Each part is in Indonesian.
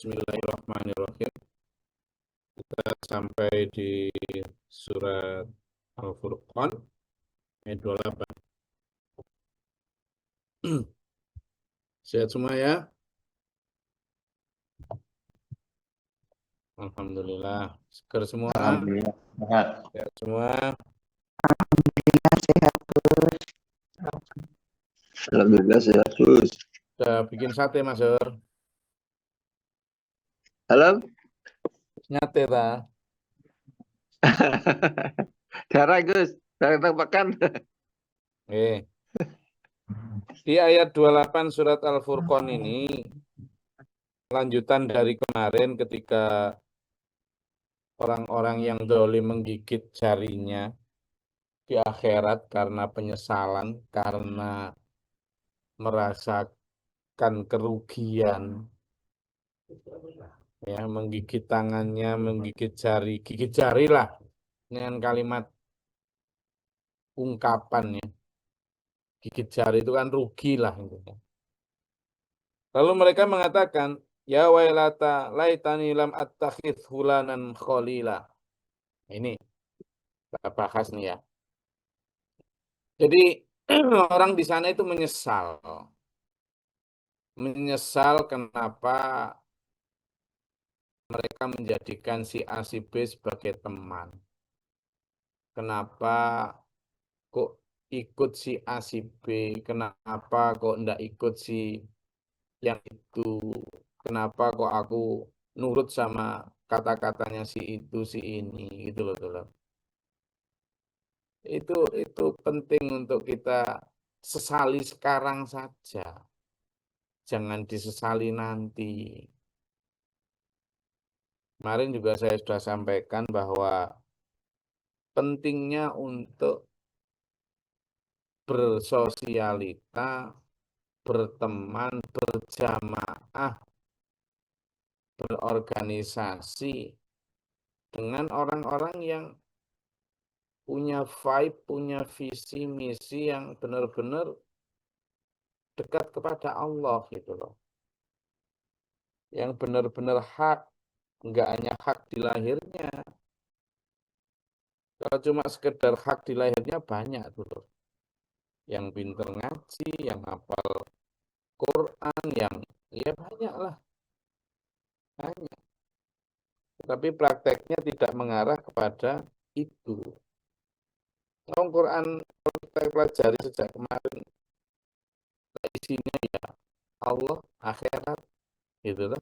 Bismillahirrahmanirrahim. Kita sampai di surat Al-Furqan ayat 28. Sehat semua ya? Alhamdulillah. Seger semua? Alhamdulillah sehat. Sehat semua? Sehat Gus. Alhamdulillah sehat Gus. Udah bikin sate Mas Sur? Halo. Nyate ta? Darah Gus. Darah makan. Di ayat 28 surat Al-Furqan ini lanjutan dari kemarin ketika orang-orang yang zalim menggigit jarinya di akhirat karena penyesalan, karena merasakan kerugian, ya, menggigit tangannya, menggigit jari, gigit jari lah dengan kalimat ungkapannya. Gigit jari itu kan rugi lah. Gitu. Lalu mereka mengatakan, ya wailata laitani lam attakhidh fulanan khalila. Ini kita bahas nih ya. Jadi orang di sana itu menyesal. Menyesal kenapa mereka menjadikan si A si B sebagai teman. Kenapa kok ikut si A si B? Kenapa kok enggak ikut si yang itu? Kenapa kok aku nurut sama kata-katanya si itu si ini gitu loh, tuh loh. Itu penting untuk kita sesali sekarang saja. Jangan disesali nanti. Kemarin juga saya sudah sampaikan bahwa pentingnya untuk bersosialita, berteman, berjamaah, berorganisasi dengan orang-orang yang punya vibe, punya visi, misi yang benar-benar dekat kepada Allah gitu loh. Yang benar-benar hak, enggak hanya hak di lahirnya. Kalau cuma sekedar hak di lahirnya banyak tuh loh. Yang pinter ngaji, yang hafal Quran, yang ya banyak lah. Banyak. Tapi prakteknya tidak mengarah kepada itu. Quran kita pelajari sejak kemarin, isinya ya Allah, akhirat, gitu loh.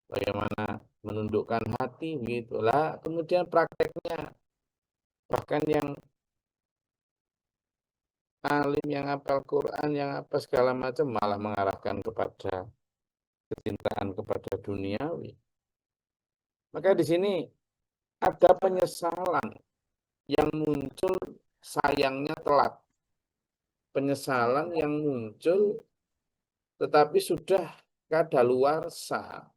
Bagaimana menundukkan hati, gitulah. Kemudian prakteknya, bahkan yang alim, yang hafal Quran, yang apa segala macam, malah mengarahkan kepada kecintaan kepada duniawi. Maka di sini ada penyesalan yang muncul, sayangnya telat. Penyesalan yang muncul tetapi sudah kadaluarsa,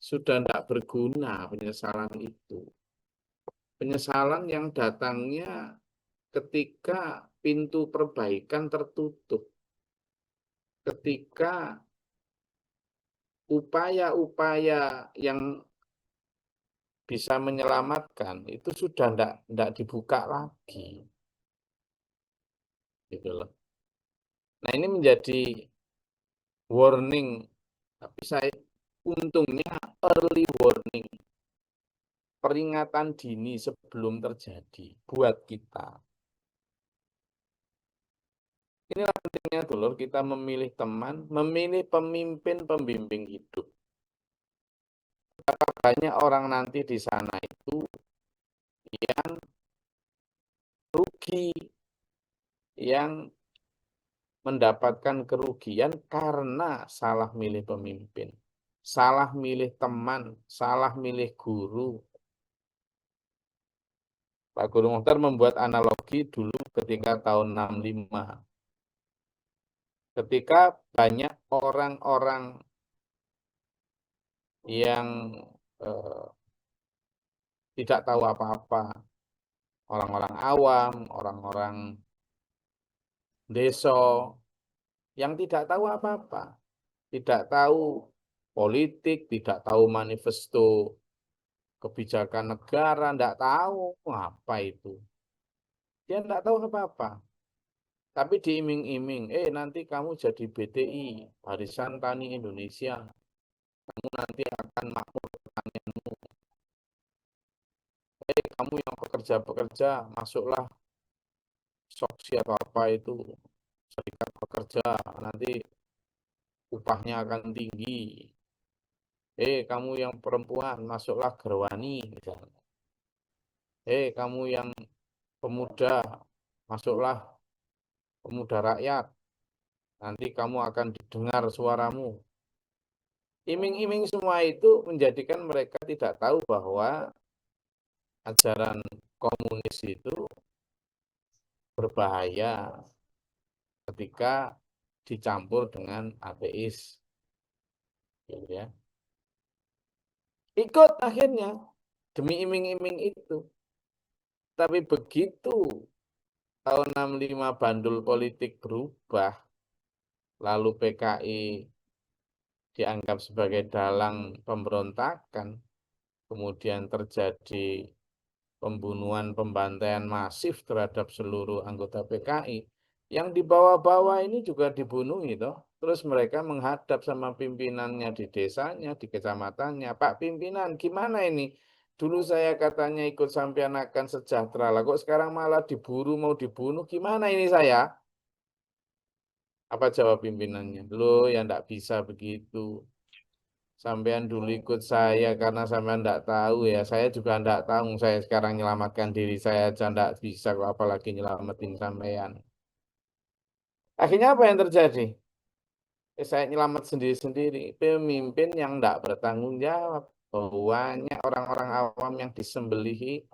sudah tidak berguna penyesalan itu. Penyesalan yang datangnya ketika pintu perbaikan tertutup, ketika upaya-upaya yang bisa menyelamatkan itu sudah tidak dibuka lagi. Gitu loh. Nah, ini menjadi warning, tapi saya untungnya early warning, peringatan dini sebelum terjadi buat kita. Inilah pentingnya dulur kita memilih teman, memilih pemimpin pembimbing hidup. Betapa banyak orang nanti di sana itu yang rugi, yang mendapatkan kerugian karena salah milih pemimpin, salah milih teman, salah milih guru. Pak Guru Muhtar membuat analogi dulu ketika tahun 65. Ketika banyak orang-orang yang tidak tahu apa-apa, orang-orang awam, orang-orang desa yang tidak tahu apa-apa, tidak tahu politik, tidak tahu manifesto kebijakan negara, tidak tahu apa itu. Dia tidak tahu apa-apa. Tapi diiming-iming, nanti kamu jadi BTI, Barisan Tani Indonesia. Kamu nanti akan makmur pertanianmu. Kamu yang pekerja-pekerja, masuklah Soksi atau apa itu, serikat pekerja, nanti upahnya akan tinggi. Kamu yang perempuan, masuklah Gerwani, misalnya. Kamu yang pemuda, masuklah Pemuda Rakyat. Nanti kamu akan didengar suaramu. Iming-iming semua itu menjadikan mereka tidak tahu bahwa ajaran komunis itu berbahaya ketika dicampur dengan ateis. Gitu ya. Ikut akhirnya demi iming-iming itu. Tapi begitu tahun 65 bandul politik berubah, lalu PKI dianggap sebagai dalang pemberontakan, kemudian terjadi pembunuhan, pembantaian masif terhadap seluruh anggota PKI. Yang di bawah-bawah ini juga dibunuh itu. Terus mereka menghadap sama pimpinannya di desanya, di kecamatannya. Pak pimpinan, gimana ini? Dulu saya katanya ikut sampean akan sejahtera lah. Kok sekarang malah diburu, mau dibunuh? Gimana ini saya? Apa jawab pimpinannya? Loh, ya enggak bisa begitu. Sampean dulu ikut saya karena sampean enggak tahu ya. Saya juga enggak tahu. Saya sekarang menyelamatkan diri saya aja enggak bisa kok, apalagi nyelamatin sampean. Akhirnya apa yang terjadi? Saya nyelamat sendiri-sendiri. Pemimpin yang enggak bertanggung jawab. Banyak orang-orang awam yang disembelihi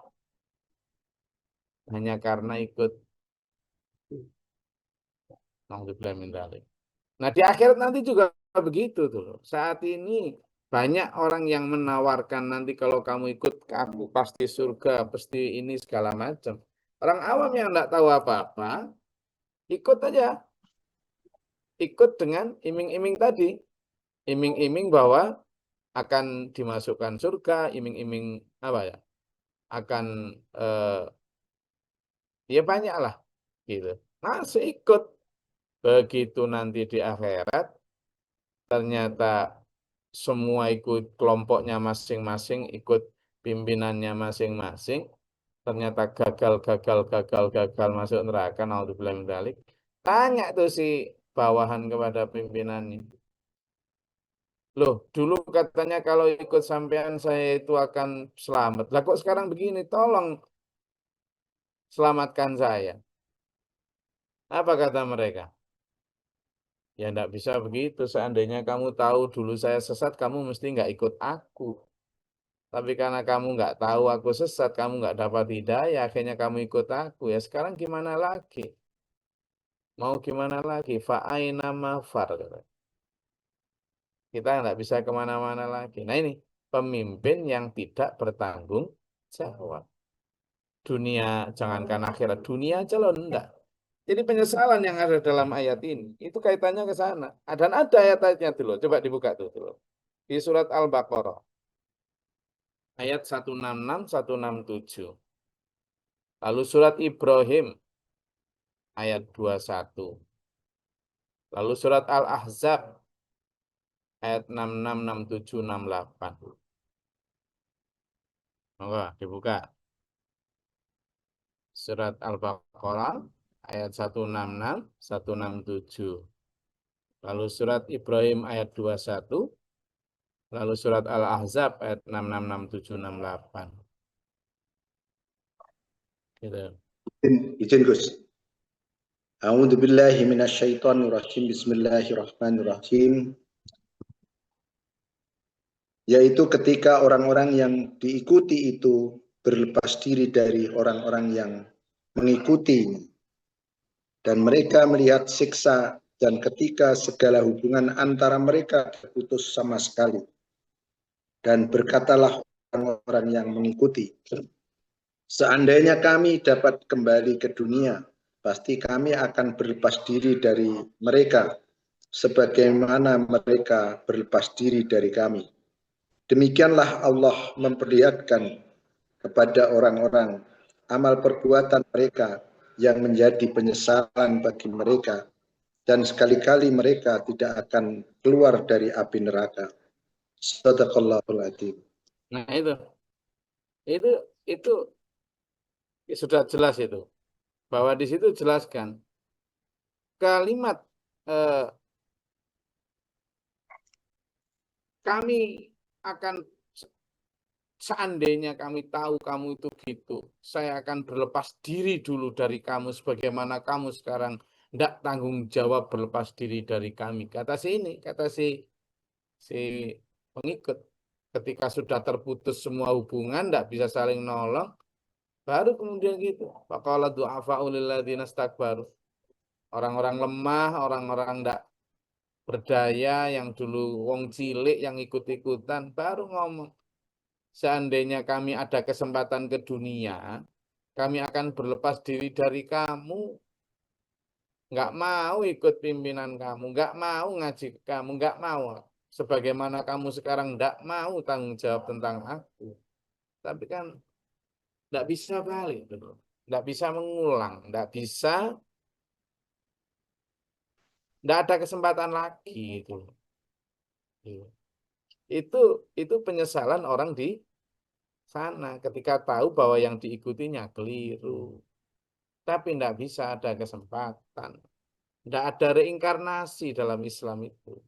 hanya karena ikut. Nah, di akhirat nanti juga begitu tuh. Saat ini banyak orang yang menawarkan nanti kalau kamu ikut ke aku pasti surga, pasti ini segala macam. Orang awam yang enggak tahu apa-apa, ikut aja. Ikut dengan iming-iming tadi. Iming-iming bahwa akan dimasukkan surga, iming-iming apa ya? Akan ya banyak lah gitu. Masih ikut. Begitu nanti di akhirat ternyata semua ikut kelompoknya masing-masing, ikut pimpinannya masing-masing, ternyata gagal masuk neraka, naudzubillah min dzalik. Tanya tuh si bawahan kepada pimpinannya. Loh, dulu katanya kalau ikut sampean saya itu akan selamat. Lah kok sekarang begini? Tolong selamatkan saya. Apa kata mereka? Ya enggak bisa begitu. Seandainya kamu tahu dulu saya sesat, kamu mesti enggak ikut aku. Tapi karena kamu nggak tahu aku sesat, kamu nggak dapat hidayah, akhirnya kamu ikut aku. Ya sekarang gimana lagi? Mau gimana lagi? Fa'aina mafar. Kita nggak bisa kemana-mana lagi. Nah ini, pemimpin yang tidak bertanggung jawab. Dunia, jangankan akhirat, dunia aja loh enggak. Jadi penyesalan yang ada dalam ayat ini, itu kaitannya ke sana. Dan ada ayat-ayatnya dulu, coba dibuka tuh dulu. Di surat Al-Baqarah. Ayat 166, 167. Lalu surat Ibrahim ayat 21. Lalu surat Al-Ahzab ayat 66, 67, 68. Monggo dibuka. Surat Al-Baqarah ayat 166, 167. Lalu surat Ibrahim ayat 21. Lalu surat Al-Ahzab ayat 66, 67, 68. Gitu. Izin Gus. A'udzu billahi minasyaitonir rajim. Bismillahirrahmanirrahim. Yaitu ketika orang-orang yang diikuti itu berlepas diri dari orang-orang yang mengikuti dan mereka melihat siksa dan ketika segala hubungan antara mereka terputus sama sekali. Dan berkatalah orang-orang yang mengikuti, seandainya kami dapat kembali ke dunia, pasti kami akan berlepas diri dari mereka sebagaimana mereka berlepas diri dari kami. Demikianlah Allah memperlihatkan kepada orang-orang amal perbuatan mereka yang menjadi penyesalan bagi mereka, dan sekali-kali mereka tidak akan keluar dari api neraka. Shadaqallahul adzim. Nah itu sudah jelas itu, bahwa di situ jelaskan kalimat kami akan, seandainya kami tahu kamu itu gitu, saya akan berlepas diri dulu dari kamu sebagaimana kamu sekarang tidak tanggung jawab berlepas diri dari kami. Kata si ini, kata si pengikut, ketika sudah terputus semua hubungan, tidak bisa saling nolong, baru kemudian gitu. Faqala du'afa'u lilladzina istakbaru. Orang-orang lemah, orang-orang tidak berdaya, yang dulu wong cilik yang ikut-ikutan, baru ngomong, seandainya kami ada kesempatan ke dunia, kami akan berlepas diri dari kamu. Nggak mau ikut pimpinan kamu, nggak mau ngaji ke kamu, nggak mau. Sebagaimana kamu sekarang nggak mau tanggung jawab tentang aku. Tapi kan nggak bisa balik, nggak bisa mengulang, nggak bisa, nggak ada kesempatan lagi itu. Itu penyesalan orang di sana ketika tahu bahwa yang diikutinya keliru. Tapi tidak bisa ada kesempatan. Tidak ada reinkarnasi dalam Islam itu.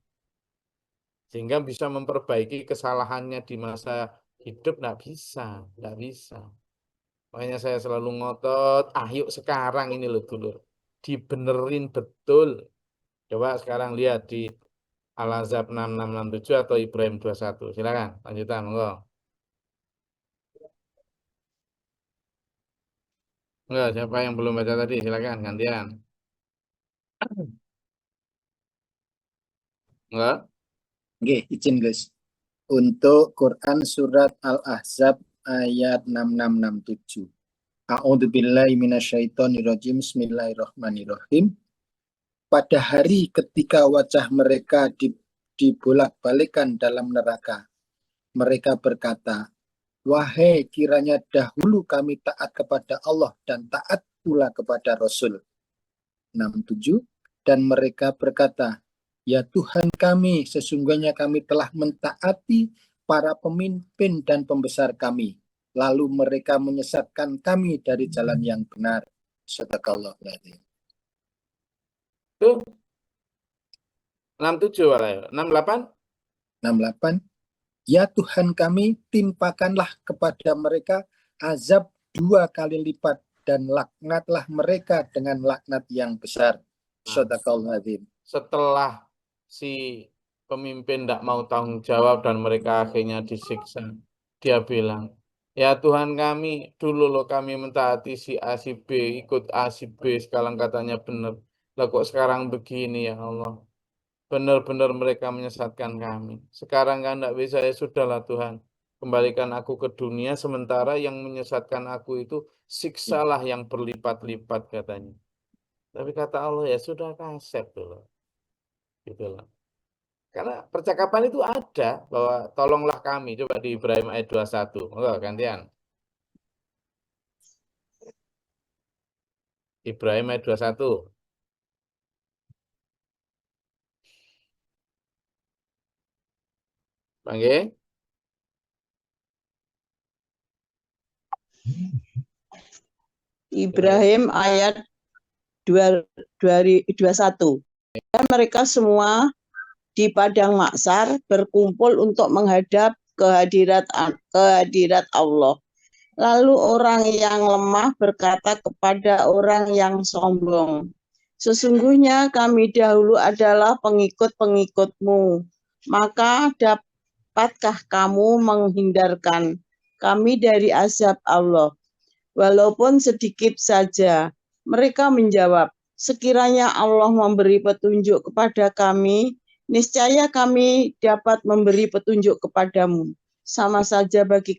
Sehingga bisa memperbaiki kesalahannya di masa hidup, tidak bisa. Tidak bisa. Makanya saya selalu ngotot, ayo sekarang ini loh dulu. Dibenerin betul. Coba sekarang lihat di Al-Ahzab 6667 atau Ibrahim 21. Silakan, lanjutan. Enggak. Enggak, siapa yang belum baca tadi? Silakan, gantian. Enggak? Oke, izin guys. Untuk Quran surat Al-Ahzab ayat 6667. A'udzubillahi minasyaitonirrajim. Bismillahirrahmanirrahim. Pada hari ketika wajah mereka dibolak-balikan dalam neraka, mereka berkata, wahai kiranya dahulu kami taat kepada Allah dan taat pula kepada Rasul. 67. Dan mereka berkata, ya Tuhan kami, sesungguhnya kami telah mentaati para pemimpin dan pembesar kami. Lalu mereka menyesatkan kami dari jalan yang benar. Shadaqallahul adzim. Itu 67 walaya. 68? 68. Ya Tuhan kami, timpakanlah kepada mereka azab 2 kali lipat dan laknatlah mereka dengan laknat yang besar. Shadaqallahul adzim. Setelah si pemimpin tidak mau tanggung jawab dan mereka akhirnya disiksa, dia bilang, ya Tuhan kami, dulu loh kami mentaati si A, si B, ikut A, si B, sekarang katanya benar. Lah kok sekarang begini ya Allah. Benar-benar mereka menyesatkan kami. Sekarang kan tidak bisa, ya sudahlah Tuhan. Kembalikan aku ke dunia, sementara yang menyesatkan aku itu siksalah yang berlipat-lipat katanya. Tapi kata Allah, ya sudah kasep tuh. Gitu loh. Karena percakapan itu ada bahwa tolonglah kami. Coba di Ibrahim ayat 21. Oh, gantian. Ibrahim ayat 21. Panggil. Ibrahim ayat 21. Dan mereka semua di padang maksar berkumpul untuk menghadap kehadirat Allah. Lalu orang yang lemah berkata kepada orang yang sombong, sesungguhnya kami dahulu adalah pengikut-pengikutmu, maka dapatkah kamu menghindarkan kami dari azab Allah? Walaupun sedikit saja. Mereka menjawab, sekiranya Allah memberi petunjuk kepada kami, niscaya kami dapat memberi petunjuk kepadamu. Sama saja bagi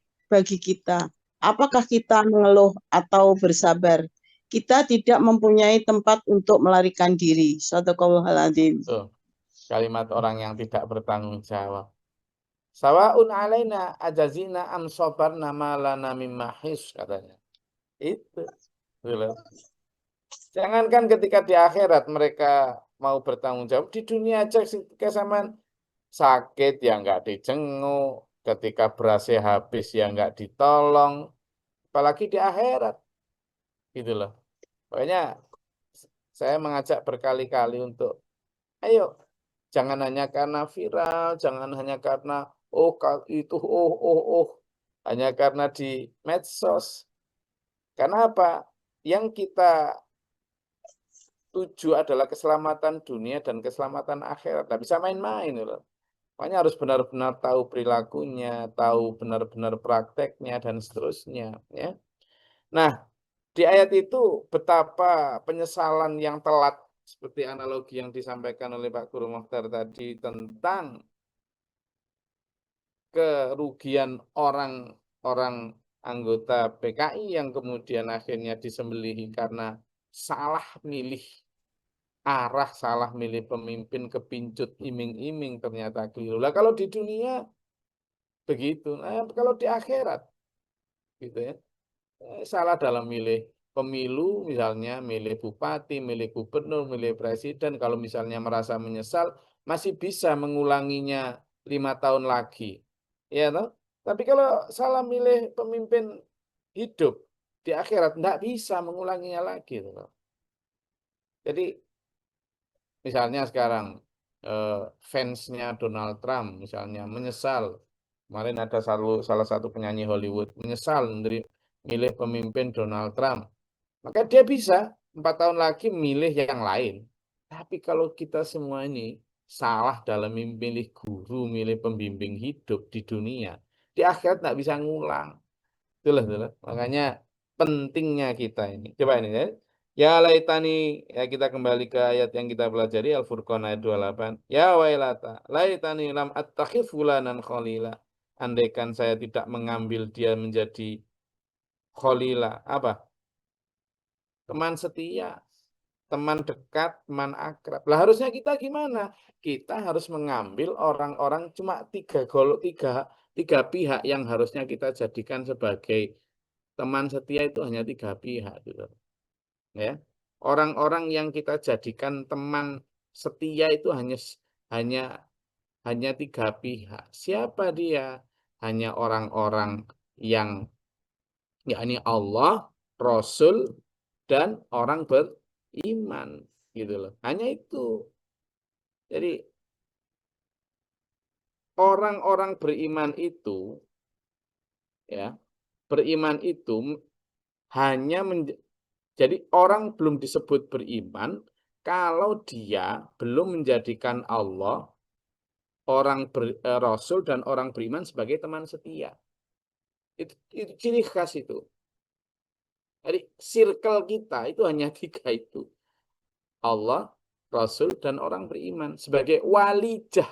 kita. Apakah kita mengeluh atau bersabar? Kita tidak mempunyai tempat untuk melarikan diri. Shadaqallahul adzim. Kalimat orang yang tidak bertanggung jawab. Sawaun alaina ajazina am sabarna ma lana mim mahis, katanya. Itu. Gitu. Jangankan ketika di akhirat mereka mau bertanggung jawab, di dunia aja ketika zaman sakit ya nggak dijenguk, ketika berasnya habis ya nggak ditolong, apalagi di akhirat, gitu loh. Pokoknya saya mengajak berkali-kali untuk, ayo, jangan hanya karena viral, jangan hanya karena itu, hanya karena di medsos. Karena apa? Yang kita tuju adalah keselamatan dunia dan keselamatan akhirat. Tidak bisa main-main loh. Makanya harus benar-benar tahu perilakunya, tahu benar-benar prakteknya dan seterusnya. Ya. Nah, di ayat itu betapa penyesalan yang telat seperti analogi yang disampaikan oleh Pak Guru Mokhtar tadi tentang kerugian orang anggota PKI yang kemudian akhirnya disembelihi karena salah milih arah, salah milih pemimpin, kepincut iming-iming ternyata keliru. Lah kalau di dunia begitu, nah, kalau di akhirat gitu ya, salah dalam milih pemilu misalnya, milih bupati, milih gubernur, milih presiden, kalau misalnya merasa menyesal masih bisa mengulanginya 5 tahun lagi, ya toh? Tapi kalau salah milih pemimpin hidup di akhirat tidak bisa mengulanginya lagi, toh. Jadi misalnya sekarang fansnya Donald Trump misalnya menyesal. Kemarin ada salah satu penyanyi Hollywood menyesal milih pemimpin Donald Trump. Maka dia bisa 4 tahun lagi milih yang lain. Tapi kalau kita semua ini salah dalam memilih guru, milih pembimbing hidup di dunia, di akhirat nggak bisa ngulang. Itulah. Makanya pentingnya kita ini. Coba ini ya. Ya laitani, ya kita kembali ke ayat yang kita pelajari Al-Furqan ayat 28. Ya wailata, laitani lam attakhidh fulanan khalila. Andaikan saya tidak mengambil dia menjadi khalila. Apa? Teman setia, teman dekat, teman akrab. Lah harusnya kita gimana? Kita harus mengambil orang-orang cuma tiga pihak yang harusnya kita jadikan sebagai teman setia itu hanya 3 pihak gitu. Ya. Orang-orang yang kita jadikan teman setia itu hanya hanya 3 pihak. Siapa dia? Hanya orang-orang yang yakni Allah, Rasul, dan orang beriman gitu loh. Hanya itu. Jadi orang-orang beriman itu ya, beriman itu hanya jadi orang belum disebut beriman kalau dia belum menjadikan Allah, Rasul dan orang beriman sebagai teman setia. Itu ciri khas itu. Jadi circle kita itu hanya 3 itu. Allah, Rasul, dan orang beriman. Sebagai walijah.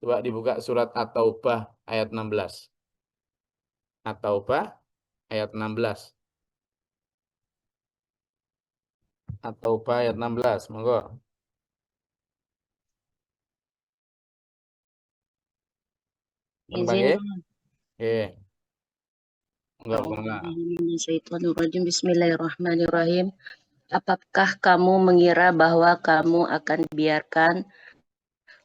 Coba dibuka surat At-Taubah ayat 16. At-Taubah ayat 16. At-Taubah ayat 16. Monggo. Izin. Oke. Enggak. Bismillahirrahmanirrahim. Apakah kamu mengira bahwa kamu akan dibiarkan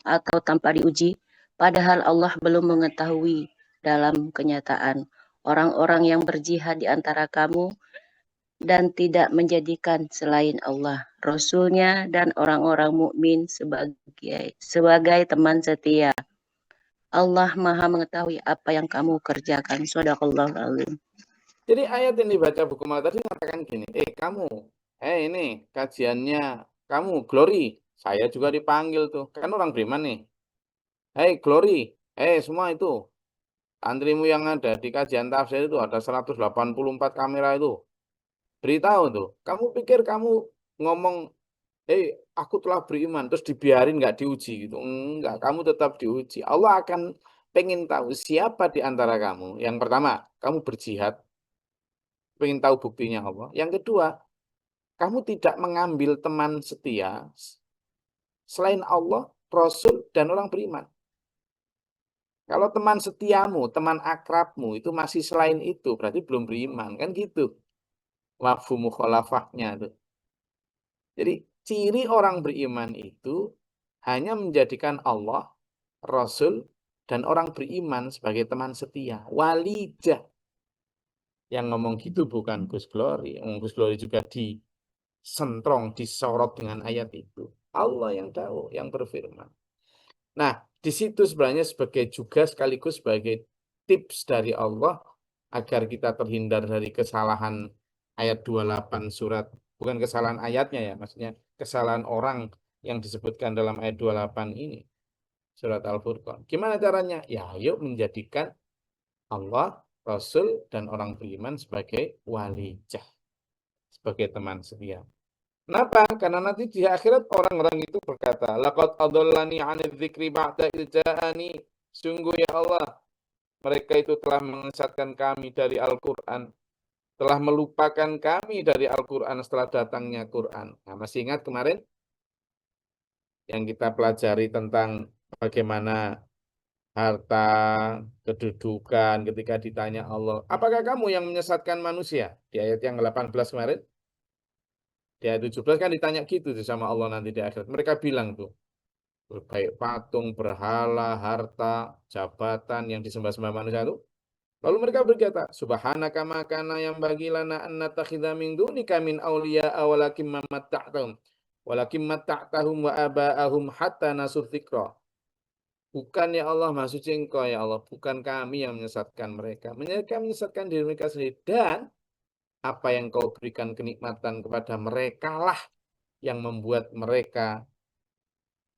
atau tanpa diuji, padahal Allah belum mengetahui dalam kenyataan orang-orang yang berjihad di antara kamu dan tidak menjadikan selain Allah, Rasulnya dan orang-orang mukmin sebagai teman setia. Allah Maha mengetahui apa yang kamu kerjakan. Shadaqallahul Azim. Jadi ayat yang dibaca buku Mata tadi mengatakan gini, kamu, ini kajiannya kamu, Glory, saya juga dipanggil tuh, kan orang beriman nih. Glory, semua itu, antrimu yang ada di kajian tafsir itu ada 184 kamera itu. Beritahu tuh, kamu pikir kamu ngomong, aku telah beriman, terus dibiarin nggak diuji gitu. Enggak, kamu tetap diuji. Allah akan pengen tahu siapa di antara kamu. Yang pertama, kamu berjihad, pengen tahu buktinya Allah. Yang kedua, kamu tidak mengambil teman setia selain Allah Rasul, dan orang beriman. Kalau teman setiamu, teman akrabmu itu masih selain itu, berarti belum beriman. Kan gitu. Mafhum mukhalafahnya tuh. Jadi ciri orang beriman itu hanya menjadikan Allah, Rasul, dan orang beriman sebagai teman setia. Walijah. Yang ngomong gitu bukan Gus Glory. Gus Glory juga disentrong, disorot dengan ayat itu. Allah yang tahu, yang berfirman. Nah, di situ sebenarnya juga sekaligus sebagai tips dari Allah agar kita terhindar dari kesalahan ayat 28 surat. Bukan kesalahan ayatnya ya, maksudnya kesalahan orang yang disebutkan dalam ayat 28 ini. Surat Al-Furqan. Gimana caranya? Ya, yuk menjadikan Allah, Rasul, dan orang beriman sebagai walijah. Sebagai teman setia. Kenapa? Karena nanti di akhirat orang-orang itu berkata, laqad adallani 'anil dzikri ba'da idh ja'ani. Sungguh ya Allah, mereka itu telah menyesatkan kami dari Al-Qur'an, telah melupakan kami dari Al-Qur'an setelah datangnya Qur'an. Nah, masih ingat kemarin yang kita pelajari tentang bagaimana harta, kedudukan ketika ditanya Allah, apakah kamu yang menyesatkan manusia? Di ayat yang 18 kemarin. Di ayat 17 kan ditanya gitu tuh sama Allah nanti di akhirat. Mereka bilang tuh, baik patung, berhala, harta, jabatan yang disembah-sembah manusia itu. Lalu mereka berkata, Subhanaka makana yang bagi lana an natakhidha min dunika min awliya'a walakin matta'tahum matta'tahum wa aba'ahum hatta nasur dzikra. Bukan ya Allah, maha suci Engkau ya Allah, bukan kami yang menyesatkan mereka. Mereka menyesatkan diri mereka sendiri. Dan apa yang kau berikan kenikmatan kepada mereka lah yang membuat mereka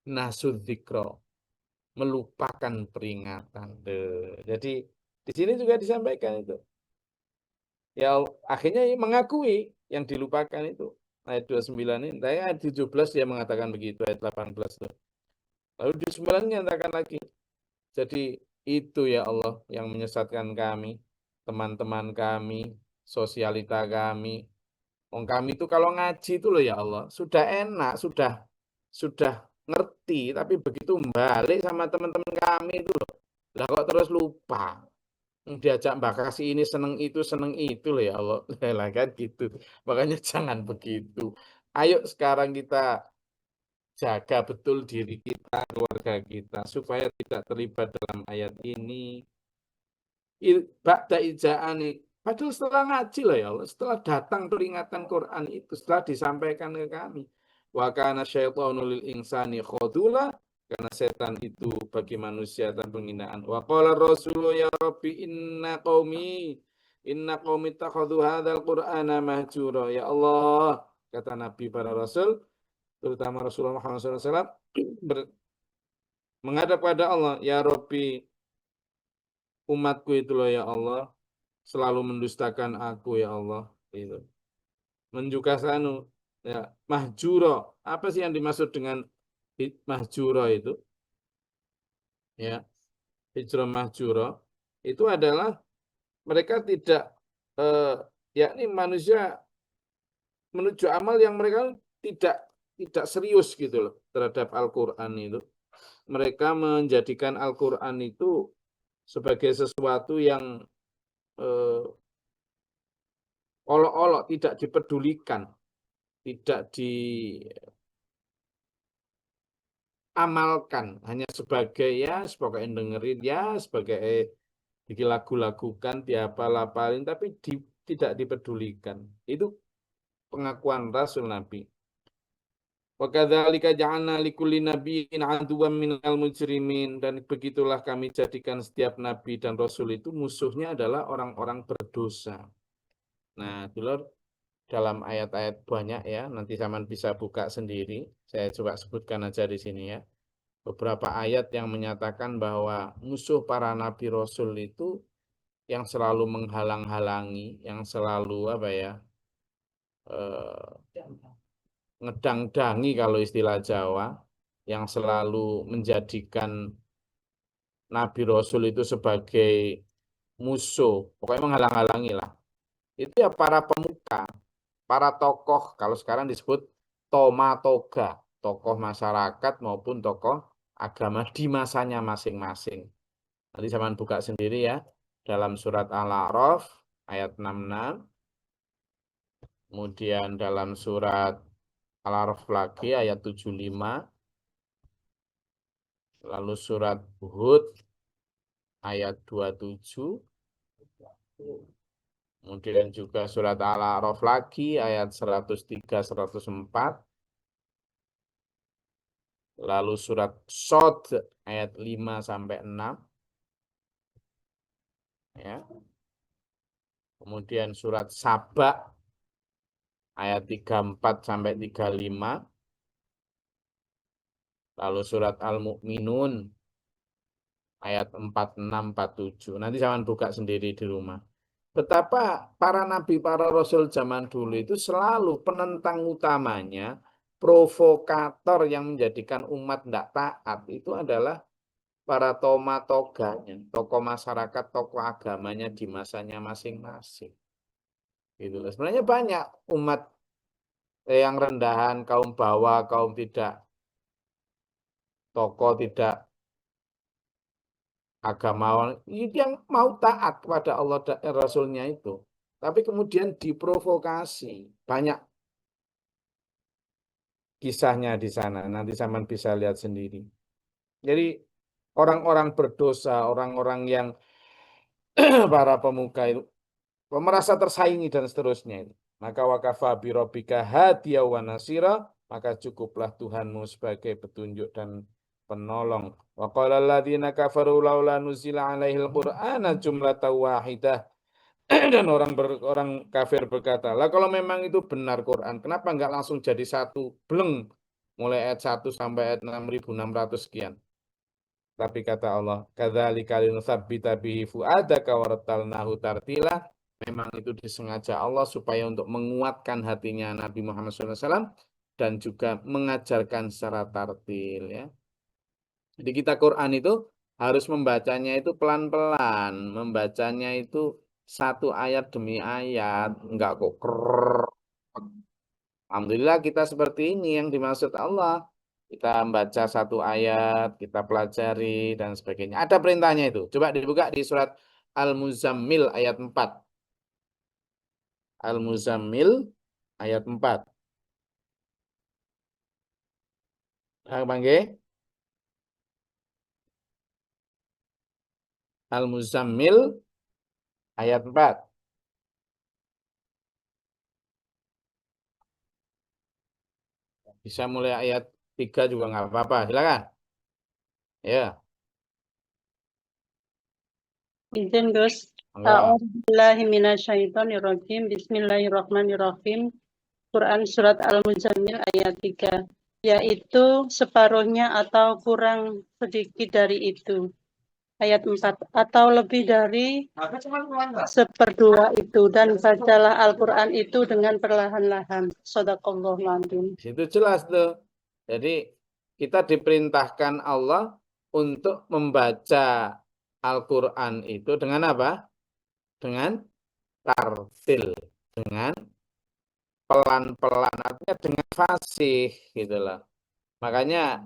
nasud dzikra, melupakan peringatan. Jadi di sini juga disampaikan itu. Ya akhirnya mengakui yang dilupakan itu. Ayat 29 ini, ayat 17 dia mengatakan begitu, ayat 18 itu. Lalu di 9 nyatakan lagi. Jadi itu ya Allah yang menyesatkan kami, teman-teman kami, sosialita kami. Kami itu kalau ngaji itu loh ya Allah, sudah enak, sudah ngerti, tapi begitu balik sama teman-teman kami itu loh. Lah kok terus lupa. Diajak Mbak Kasih ini seneng itu loh ya Allah. Lah kan gitu. Makanya jangan begitu. Ayo sekarang kita jaga betul diri kita, keluarga kita, supaya tidak terlibat dalam ayat ini. Ba'da ija'ani. Padahal setelah ngaji loh ya Allah, setelah datang peringatan Quran itu, setelah disampaikan ke kami. Wa kana syaitanu lil insani khadula, karena setan itu bagi manusia dan penghinaan. Wa qala rasulu ya rabbi inna qaumi takhadhu hadzal qur'ana mahjura. Ya Allah, kata Nabi para Rasul, terutama Rasulullah Muhammad SAW, menghadap pada Allah, ya Rabbi, umatku itu loh ya Allah, selalu mendustakan aku ya Allah. Itu. Menjuka sanu, ya, mahjuro. Apa sih yang dimaksud dengan mahjuro itu? Ya, hijrah mahjuro itu adalah mereka tidak, yakni manusia menuju amal yang mereka tidak serius gitu loh terhadap Al-Quran itu. Mereka menjadikan Al-Quran itu sebagai sesuatu yang olok-olok, tidak dipedulikan, tidak diamalkan, hanya sebagai ya, sebagai dengerin ya, sebagai dilagu-lagukan, diapal-apalin, tapi tidak dipedulikan. Itu pengakuan Rasul Nabi. Wa kadzalika ja'alna likulli nabiyyin aduwwan minal mujrimin, dan begitulah kami jadikan setiap nabi dan rasul itu musuhnya adalah orang-orang berdosa. Nah, dulur, dalam ayat-ayat banyak ya, nanti zaman bisa buka sendiri. Saya coba sebutkan aja di sini ya. Beberapa ayat yang menyatakan bahwa musuh para nabi rasul itu yang selalu menghalang-halangi, yang selalu apa ya, ngedang-dangi kalau istilah Jawa, yang selalu menjadikan nabi rasul itu sebagai musuh, pokoknya menghalang-halangi lah. Itu ya para pemuka, para tokoh, kalau sekarang disebut tomatoga, tokoh masyarakat maupun tokoh agama di masanya masing-masing. Nanti zaman buka sendiri ya. Dalam surat Al-A'raf ayat 66. Kemudian dalam surat Al-A'raf lagi ayat 75. Lalu surat Hud ayat 27. Kemudian juga surat Al-A'raf lagi ayat 103, 104. Lalu surat Shad ayat 5 sampai 6. Ya. Kemudian surat Saba ayat 34 sampai 35. Lalu surat Al-Mu'minun ayat 46, 47. Nanti jangan buka sendiri di rumah. Betapa para nabi, para rasul zaman dulu itu selalu penentang utamanya, provokator yang menjadikan umat tidak taat itu adalah para tomatoganya, tokoh masyarakat, tokoh agamanya di masanya masing-masing. Gitu. Sebenarnya banyak umat yang rendahan, kaum bawah, kaum tidak tokoh, tidak agamawan, yang mau taat kepada Allah dan Rasulnya itu. Tapi kemudian diprovokasi. Banyak kisahnya di sana. Nanti zaman bisa lihat sendiri. Jadi orang-orang berdosa, orang-orang yang para pemuka itu merasa tersaingi dan seterusnya itu. Maka wakafa birobika hadiya wa nasira, maka cukuplah Tuhanmu sebagai petunjuk dan penolong. Wa qala alladziina kafaru laula nuzila 'alaihil qur'ana jumlatan wahidah. Dan orang kafir berkata, lah kalau memang itu benar Quran, kenapa enggak langsung jadi satu bleng mulai ayat 1 sampai ayat 6.600 sekian. Tapi kata Allah, kadzalika linusabbita bihi fuadaka wa rattalnahu tartila. Memang itu disengaja Allah supaya untuk menguatkan hatinya Nabi Muhammad SAW dan juga mengajarkan secara tartil ya. Jadi kita Quran itu harus membacanya itu pelan-pelan, membacanya itu satu ayat demi ayat, enggak kok Alhamdulillah kita seperti ini yang dimaksud Allah. Kita membaca satu ayat, kita pelajari dan sebagainya. Ada perintahnya itu. Coba dibuka di surat Al-Muzammil ayat 4. Al-Muzammil ayat 4. Al-Muzammil ayat 4. Bisa mulai ayat 3 juga nggak apa-apa. Silakan. Ya. Izin Gus. A'udzubillahi minasyaitonirrajim. Bismillahirrahmanirrahim. Quran surat Al-Muzammil ayat 3, yaitu separuhnya atau kurang sedikit dari itu. Ayat 4, atau lebih dari seperdua itu, dan bacalah Al-Quran itu dengan perlahan-lahan. Shadaqallahul adzim. Itu jelas tuh. Jadi kita diperintahkan Allah untuk membaca Al-Quran itu dengan apa? Dengan tartil, dengan pelan-pelan, artinya dengan fasih gitu loh. Makanya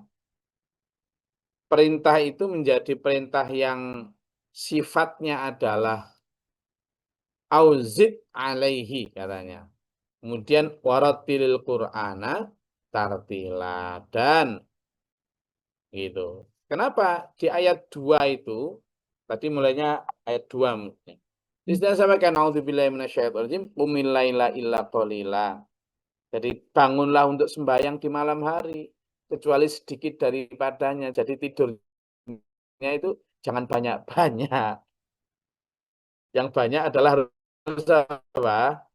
perintah itu menjadi perintah yang sifatnya adalah auzid alaihi katanya. Kemudian warattilil Qur'ana tartila, dan gitu. Kenapa di ayat 2 itu tadi mulainya ayat 2 mungkin. Disini sampaikan auzubillahi minasyaitonirrajim qumil laila illa qalila. Jadi bangunlah untuk sembahyang di malam hari kecuali sedikit daripadanya. Jadi tidurnya itu jangan banyak-banyak. Yang banyak adalah harus apa?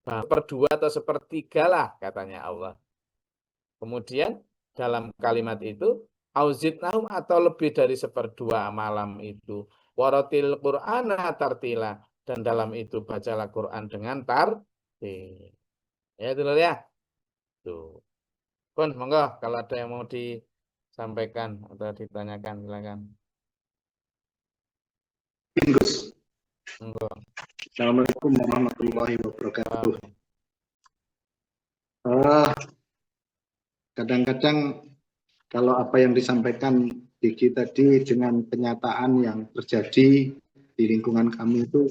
Seperdua atau sepertiga lah katanya Allah. Kemudian dalam kalimat itu auzidnahum atau lebih dari seperdua malam itu. Waratil Qur'ana tartila, dan dalam itu bacalah Quran dengan tartil. Ya itu ya. Tuh. Pun monggo kalau ada yang mau disampaikan atau ditanyakan silakan. Gus. Monggo. Assalamualaikum warahmatullahi wabarakatuh. Kadang-kadang kalau apa yang disampaikan Diki tadi dengan kenyataan yang terjadi di lingkungan kami itu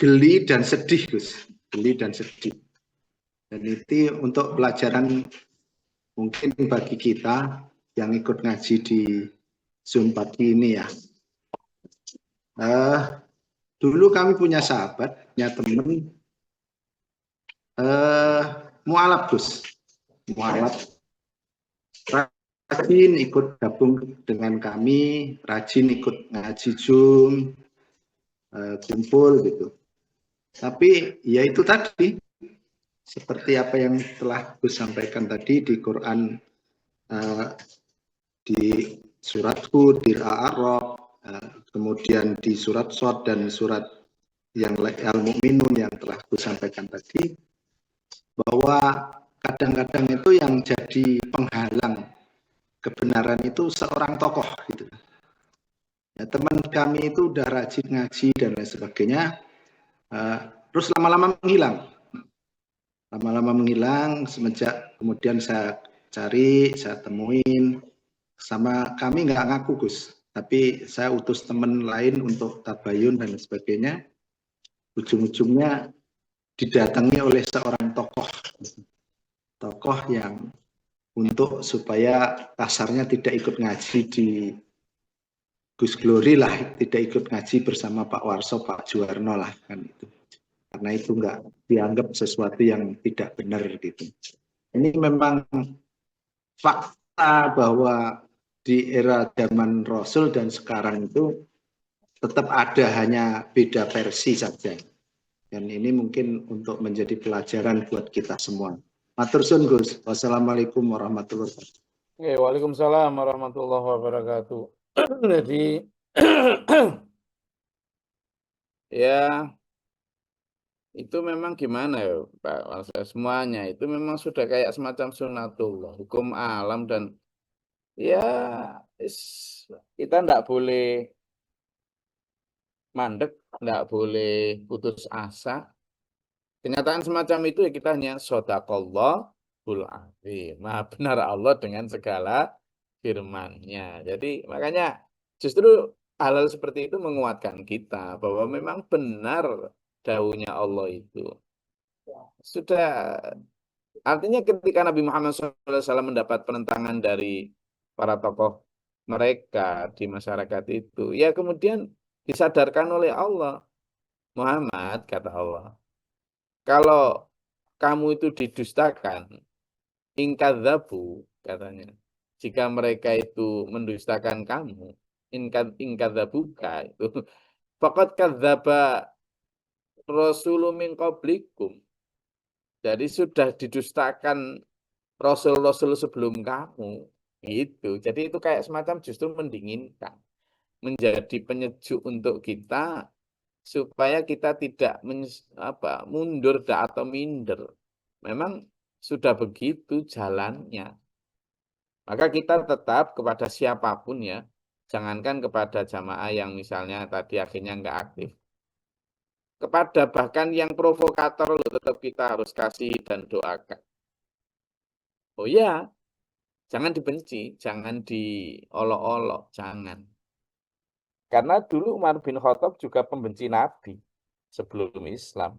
geli dan sedih, Gus. Geli dan sedih. Dan itu untuk pelajaran mungkin bagi kita yang ikut ngaji di Zoom pagi ini ya. Dulu kami punya sahabat, punya teman, mualaf, Gus. Mualaf. Rajin ikut gabung dengan kami, rajin ikut ngaji Zoom, kumpul gitu. Tapi ya itu tadi, seperti apa yang telah Gus sampaikan tadi di Quran, di surat Hud, di Al-A'raf, kemudian di surat Shad dan surat yang Al-Mu'minun yang telah Gus sampaikan tadi, bahwa kadang-kadang itu yang jadi penghalang kebenaran itu seorang tokoh gitu. Ya, teman kami itu udah rajin ngaji dan lain sebagainya, terus lama-lama menghilang. Lama-lama menghilang semenjak kemudian saya cari, saya temuin, sama kami nggak ngaku Gus, tapi saya utus teman lain untuk tabayun dan sebagainya. Ujung-ujungnya didatangi oleh seorang tokoh yang untuk supaya kasarnya tidak ikut ngaji di Gus Glory lah, tidak ikut ngaji bersama Pak Warso, Pak Juwarno lah kan itu. Karena itu nggak dianggap sesuatu yang tidak benar gitu. Ini memang fakta bahwa di era zaman Rasul dan sekarang itu tetap ada, hanya beda versi saja. Dan ini mungkin untuk menjadi pelajaran buat kita semua. Matur suwun Gus. Wassalamualaikum warahmatullahi wabarakatuh. Oke, waalaikumsalam warahmatullahi wabarakatuh. Jadi ya itu memang gimana ya Pak, semuanya itu memang sudah kayak semacam sunatullah, hukum alam, dan ya kita enggak boleh mandek, enggak boleh putus asa. Kenyataan semacam itu ya kita hanya shadaqallahul azim, maha benar Allah dengan segala firman-Nya. Jadi makanya justru hal-hal seperti itu menguatkan kita bahwa memang benar dawuhnya Allah itu. Sudah, artinya ketika Nabi Muhammad SAW mendapat penentangan dari para tokoh mereka di masyarakat itu, ya kemudian disadarkan oleh Allah. Muhammad, kata Allah, kalau kamu itu didustakan, ingkadzabu, katanya, jika mereka itu mendustakan kamu, ingkadzabuka itu, faqad kadzdzaba rasulun min qablikum. Jadi sudah didustakan rasul-rasul sebelum kamu. Gitu. Jadi itu kayak semacam justru mendinginkan. Menjadi penyejuk untuk kita supaya kita tidak mundur atau minder. Memang sudah begitu jalannya. Maka kita tetap kepada siapapun ya. Jangankan kepada jamaah yang misalnya tadi akhirnya nggak aktif. Kepada bahkan yang provokator tetap kita harus kasih dan doakan. Oh ya, jangan dibenci, jangan diolok-olok, jangan. Karena dulu Umar bin Khattab juga pembenci Nabi sebelum Islam.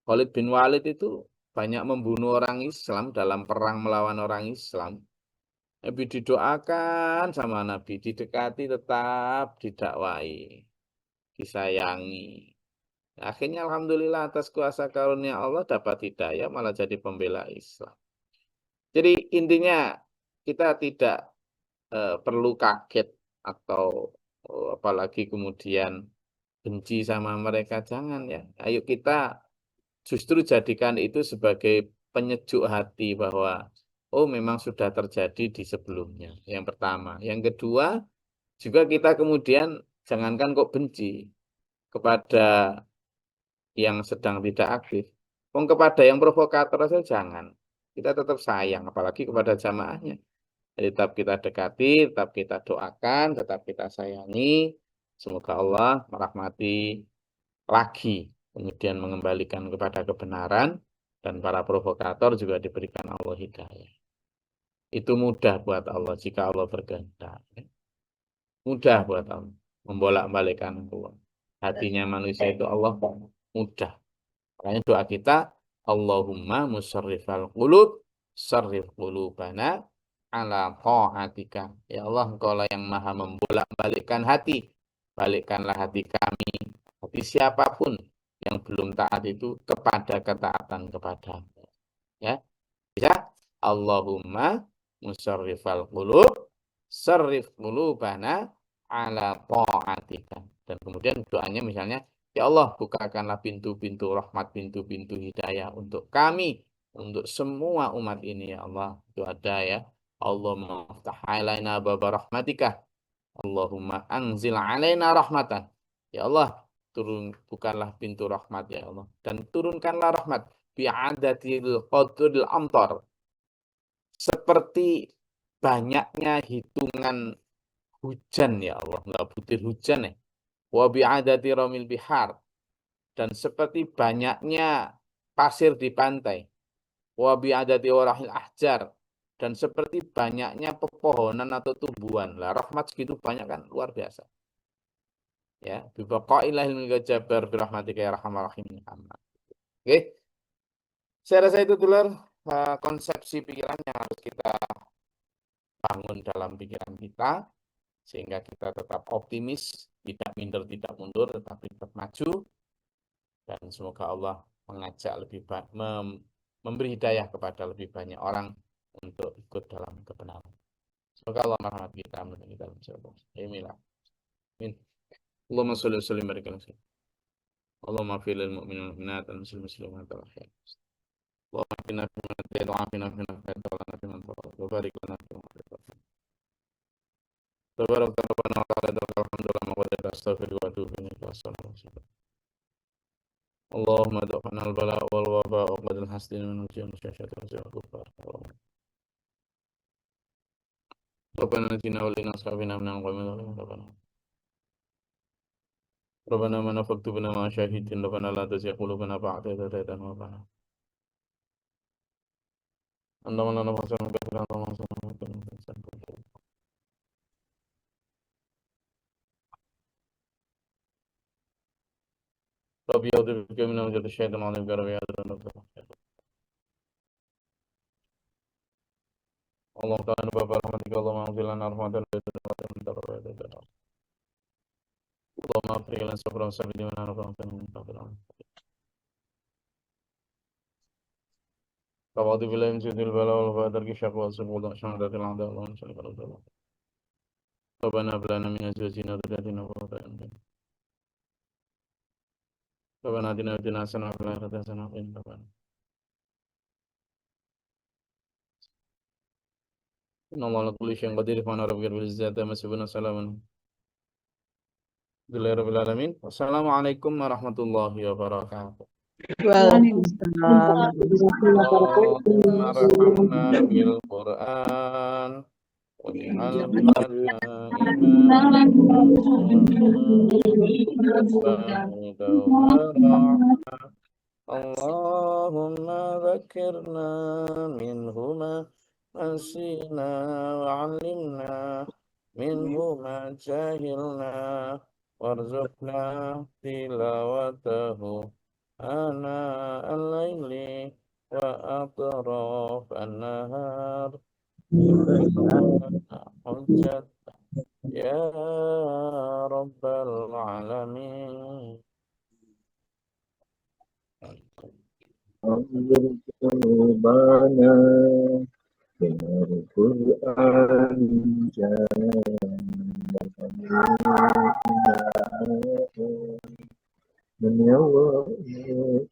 Khalid bin Walid itu banyak membunuh orang Islam dalam perang melawan orang Islam. Nabi didoakan sama Nabi, didekati tetap didakwai, disayangi. Akhirnya alhamdulillah atas kuasa karunia Allah dapat hidayah, malah jadi pembela Islam. Jadi intinya kita tidak perlu kaget atau apalagi kemudian benci sama mereka, jangan ya. Ayo kita justru jadikan itu sebagai penyejuk hati bahwa oh memang sudah terjadi di sebelumnya. Yang pertama, yang kedua juga kita kemudian jangankan kok benci kepada yang sedang tidak aktif, kepada yang provokator saja jangan. Kita tetap sayang, apalagi kepada jamaahnya. Jadi tetap kita dekati, tetap kita doakan, tetap kita sayangi. Semoga Allah merahmati lagi, kemudian mengembalikan kepada kebenaran, Dan para provokator juga diberikan Allah hidayah. Itu mudah buat Allah jika Allah berkehendak. Mudah buat Allah membolak-balikkan hatinya manusia itu Allah mudah. Makanya doa kita, Allahumma musarrifal qulub, sarrif qulubana ala ta'atika. Ya Allah, Engkaulah yang maha membolak-balikkan hati. Balikkanlah hati kami, hati siapapun yang belum taat itu kepada ketaatan kepadamu. Ya, bisa? Allahumma musarrifal qulub, sarrif qulubana ala ta'atika. Dan kemudian doanya misalnya, ya Allah, bukakanlah pintu-pintu rahmat, pintu-pintu hidayah untuk kami, untuk semua umat ini, ya Allah. Itu ada ya. Allahumma aftah alaina baba rahmatika. Allahumma anzil alaina rahmatan. Ya Allah, bukanlah pintu rahmat, ya Allah. Dan turunkanlah rahmat. Bi'adatil qadril amtar. Seperti banyaknya hitungan hujan, ya Allah. Enggak butir hujan ya. Wa bi'adati ramil bihar, dan seperti banyaknya pasir di pantai. Wa bi'adati warahil ahjar, dan seperti banyaknya pepohonan atau tumbuhan. Lah rahmat segitu banyak kan, luar biasa. Ya, bi baqailahil jabar bi rahmatika ya arhamar rahimin. Oke. Saya rasa itu dulu konsepsi pikiran yang harus kita bangun dalam pikiran kita, sehingga kita tetap optimis, tidak minder, tidak mundur, tetapi tetap maju. Dan semoga Allah mengajak lebih banyak, memberi hidayah kepada lebih banyak orang untuk ikut dalam kebenaran. Semoga Allah merahmati kita, menurut kita. Amin. Allahumma sholli wa sallim barik ala sayyidina. Allahumma fil lil mu'minin wal mu'minat wal muslimin wal muslimat. Allahumma inna fi man tad'u afina fi nafsina wa lana fi man tad'u wa barik lana fi ma tad'u. Tabarak rabbana wa ta'ala alhamdulillah wa qad astaghfiruka wa atubu ilaik. Allahumma da'fana al-bala' wal waba' wa qad al-hasdin min ujian syashat wa zil kufar. Rabbana atina wa lina ashabina min al-qawmi rabbana. Rabbana man faktubna ma syahidin rabbana la tuzigh qulubana ba'da idh hadaytana wa hab lana. Allahumma la nafsana bi khairin wa ma sanna bi Rabbi a'udzu bika min hamzati syaitan wa a'udzu bika min Allah ta'ala baba rahmatika Allahumma anzil lana rahmatan wa ta'ala. Allahumma afri lana sabran sabili wa lana rahmatan wa ta'ala. Qawadi billahi min syaitil bala wal fadar ki syaqwa subul syahadatil a'da Allahumma shalli ala Muhammad. Rabbana hab lana min azwajina wa dhurriyyatina qurrata a'yun. Rabbana atina fid dunya hasanah wa fil akhirati hasanah wa qina adzabannar. Inna Allaha ala kulli syai'in qadir wa ana rabbika bil izzati amma yasifun. Salamun alhamdulillahirabbil alamin. Wassalamualaikum warahmatullahi wabarakatuh. Waalaikumsalam. Allahumma arhamna bil Qur'an Allahumma dzakirna minhuma nasina wa 'allimna minhuma jahilna warzuqna tilawatahu ana al-laili wa atraf an-nahar hujjat ya rabbal alamin. Anzur qulubana minal Qur'an من يوم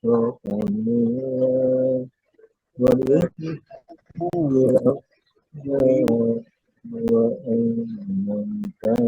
وأن كان